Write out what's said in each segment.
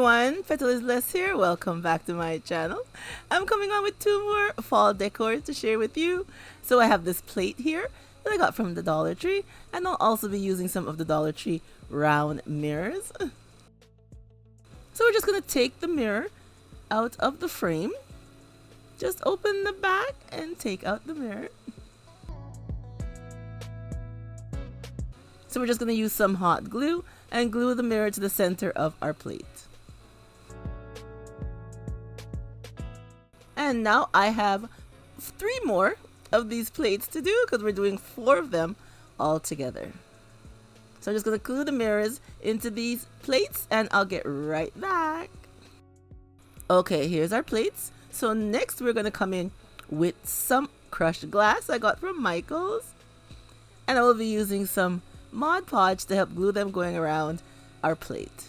everyone, Petalisbless here. Welcome back to my channel. I'm coming on with two more fall decor to share with you. So I have this plate here that I got from the Dollar Tree, and I'll also be using some of the Dollar Tree round mirrors. So we're just going to take the mirror out of the frame. Just open the back and take out the mirror. So we're just going to use some hot glue and glue the mirror to the center of our plate. And now I have 3 more of these plates to do because we're doing 4 of them all together. So I'm just going to glue the mirrors into these plates and I'll get right back. Okay, here's our plates. So next we're going to come in with some crushed glass I got from Michael's. And I will be using some Mod Podge to help glue them going around our plate.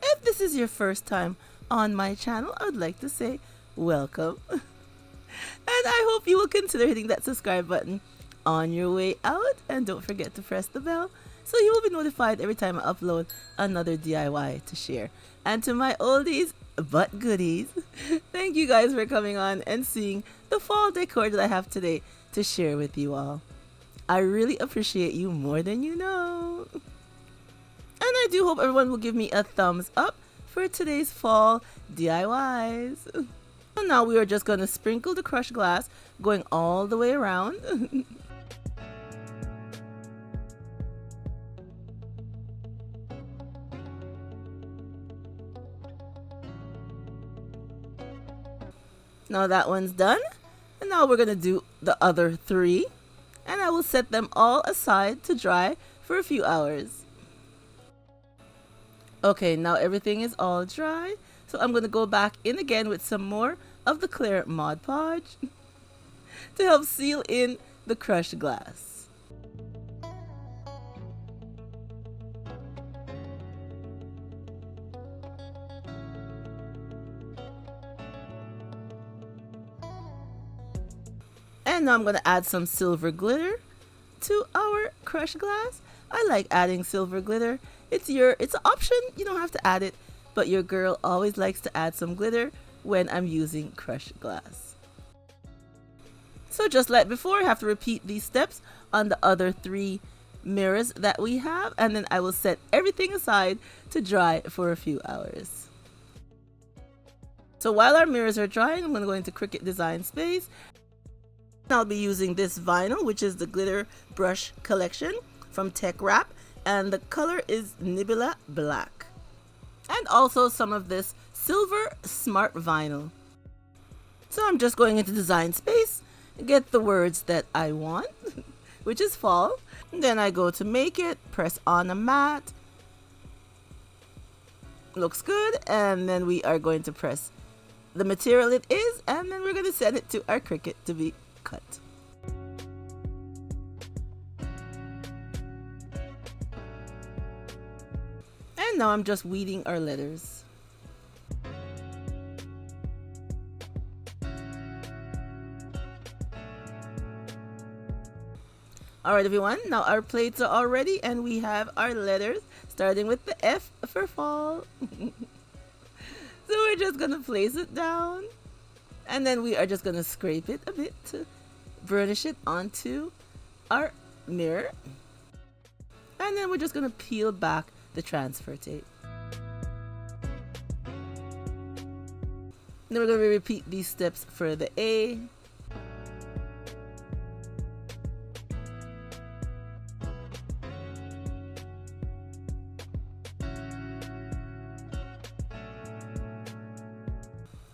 If this is your first time on my channel, I would like to say welcome. And I hope you will consider hitting that subscribe button on your way out, and don't forget to press the bell so you will be notified every time I upload another DIY to share. And to my oldies but goodies, thank you guys for coming on and seeing the fall decor that I have today to share with you all. I really appreciate you more than you know. And I do hope everyone will give me a thumbs up for today's fall DIYs. So now we are just going to sprinkle the crushed glass going all the way around. Now that one's done. And now we're going to do the other 3. And I will set them all aside to dry for a few hours. Okay, now everything is all dry. So I'm going to go back in again with some more of the clear Mod Podge to help seal in the crushed glass. And now I'm going to add some silver glitter to our crushed glass. I like adding silver glitter. It's an option. You don't have to add it, but your girl always likes to add some glitter when I'm using crushed glass. So just like before, I have to repeat these steps on the other 3 mirrors that we have, and then I will set everything aside to dry for a few hours. So while our mirrors are drying, I'm going to go into Cricut Design Space. I'll be using this vinyl, which is the glitter brush collection from Tech Wrap, and the color is Nebula Black. And also some of this silver smart vinyl. So I'm just going into Design Space, get the words that I want, which is fall. And then I go to Make It, press on a mat. Looks good. And then we are going to press the material it is, and then we're going to send it to our Cricut to be cut. And now I'm just weeding our letters. Alright everyone, now our plates are all ready and we have our letters, starting with the F for fall. So we're just gonna place it down, and then we are just gonna scrape it a bit to burnish it onto our mirror. And then we're just gonna peel back the transfer tape. Then we're going to repeat these steps for the A.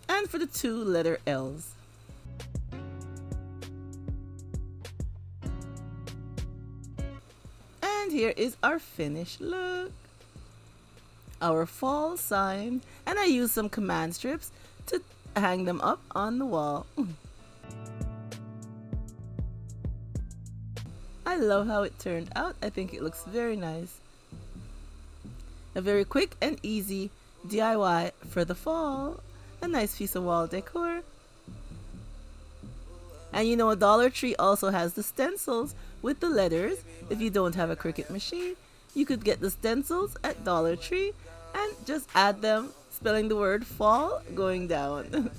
And for the 2 letter L's. And here is our finished look. Our fall sign, and I use some command strips to hang them up on the wall. I love how it turned out. I think it looks very nice. A very quick and easy DIY for the fall. A nice piece of wall decor. And you know, Dollar Tree also has the stencils with the letters. If you don't have a Cricut machine, you could get the stencils at Dollar Tree and just add them, spelling the word fall going down.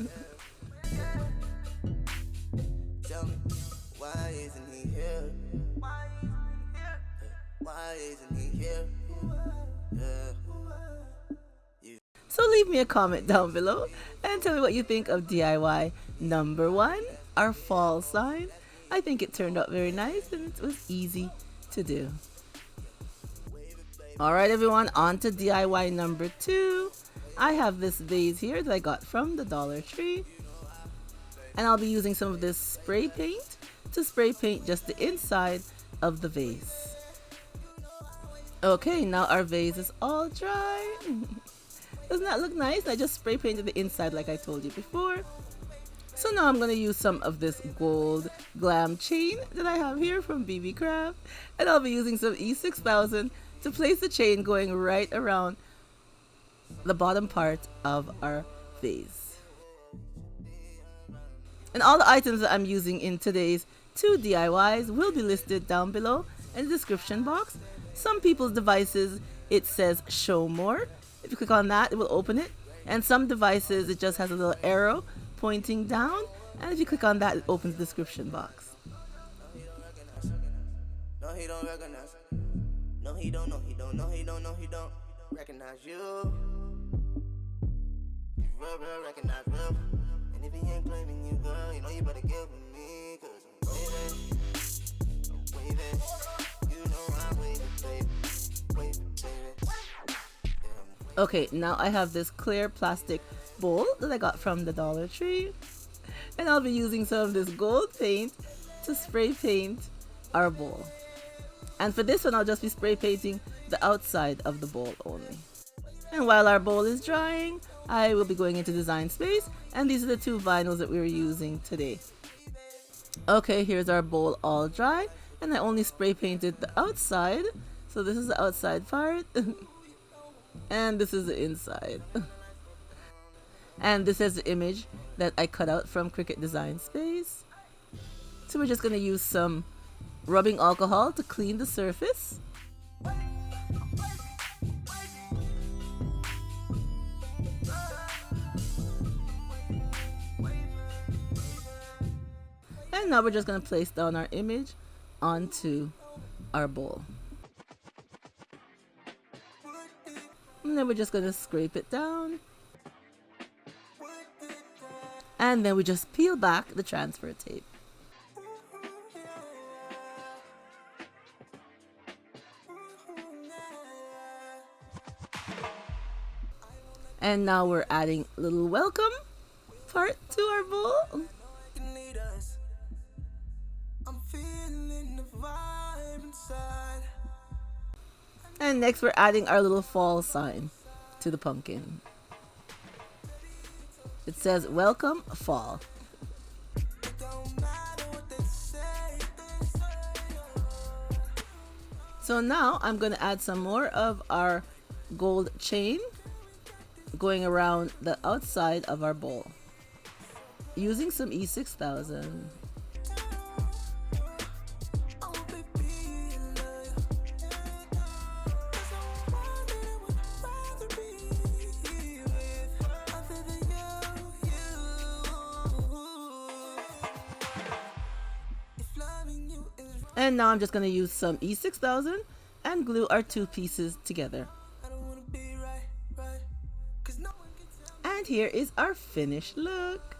Tell me, why isn't he here? Why isn't he here? So leave me a comment down below and tell me what you think of DIY number 1, our fall sign. I think it turned out very nice and it was easy to do. Alright everyone, on to DIY number 2. I have this vase here that I got from the Dollar Tree. And I'll be using some of this spray paint to spray paint just the inside of the vase. Okay, now our vase is all dry. Doesn't that look nice? I just spray painted the inside like I told you before. So now I'm going to use some of this gold GLAM chain that I have here from BB Craft. And I'll be using some E6000 to place the chain going right around the bottom part of our vase. And all the items that I'm using in today's 2 DIYs will be listed down below in the description box. Some people's devices, it says show more. If you click on that, it will open it. And some devices, it just has a little arrow pointing down. And if you click on that, it opens the description box. No, he don't recognize. No, he don't, no, he don't, no, he don't, no, he don't recognize you. Real, recognize real. And if he ain't claiming you, girl, you know you better get with me. Cause I'm waving. You know I'm waving, baby. Waving, baby. Okay, now I have this clear plastic bowl that I got from the Dollar Tree. And I'll be using some of this gold paint to spray paint our bowl. And for this one, I'll just be spray painting the outside of the bowl only. And while our bowl is drying, I will be going into Design Space. And these are the 2 vinyls that we were using today. Okay, here's our bowl all dry. And I only spray painted the outside. So this is the outside part. And this is the inside. And this is the image that I cut out from Cricut Design Space. So we're just going to use some rubbing alcohol to clean the surface. And now we're just going to place down our image onto our bowl. And then we're just going to scrape it down. And then we just peel back the transfer tape. And now we're adding a little welcome part to our bowl. And next we're adding our little fall sign to the pumpkin. It says welcome fall. So now I'm going to add some more of our gold chain going around the outside of our bowl using some E6000. And now I'm just going to use some E6000 and glue our 2 pieces together. And here is our finished look.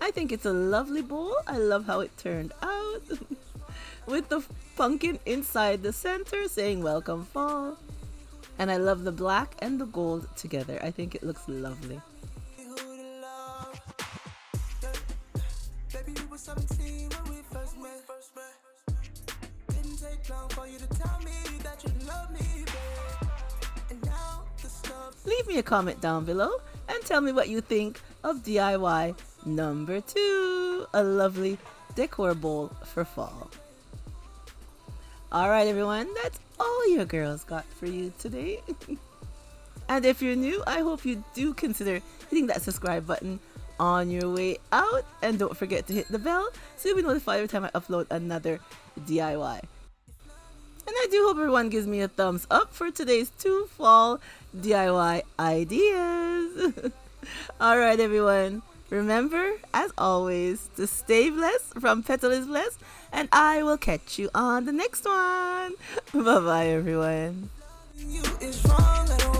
I think it's a lovely bowl. I love how it turned out. With the pumpkin inside the center saying welcome fall. And I love the black and the gold together. I think it looks lovely. Leave me a comment down below and tell me what you think of DIY number 2, a lovely decor bowl for fall. Alright everyone, that's all your girls got for you today. And if you're new, I hope you do consider hitting that subscribe button on your way out. And don't forget to hit the bell so you'll be notified every time I upload another DIY. And I do hope everyone gives me a thumbs up for today's 2 fall DIY ideas. Alright everyone, remember as always to stay blessed from Petalisbless, and I will catch you on the next one. Bye bye everyone. You is wrong, I don't